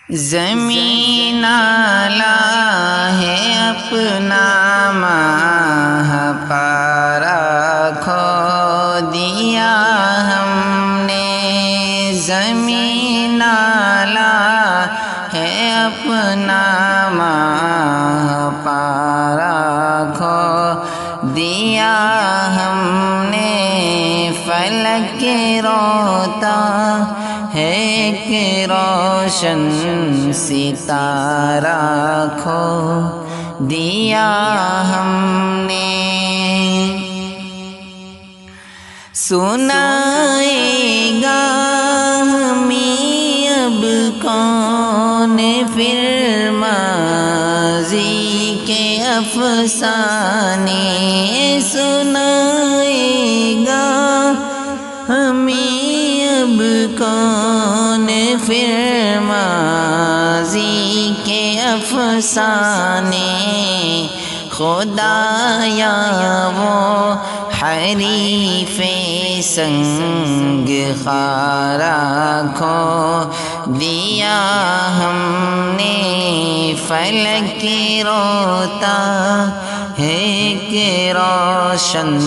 زمین اعلیٰ ہے اپنا ماہ پارا کھو دیا ہم نے، زمین اعلیٰ ہے اپنا ماہ پارا کھو دیا ہم نے، فلک روتا ہے کہ روشن ستارہ کھو دیا ہم نے۔ سنائے گا ہمیں اب کون پھر ماضی کے افسانے، سنائے گا ہمیں اب کون پھر ماضی کے افسانے، خدایا وہ حریف سنگ خارا کھو دیا ہم نے، فلک روتا ہے کہ روشن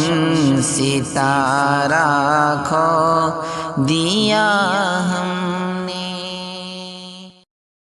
ستارہ کھو دیا ہم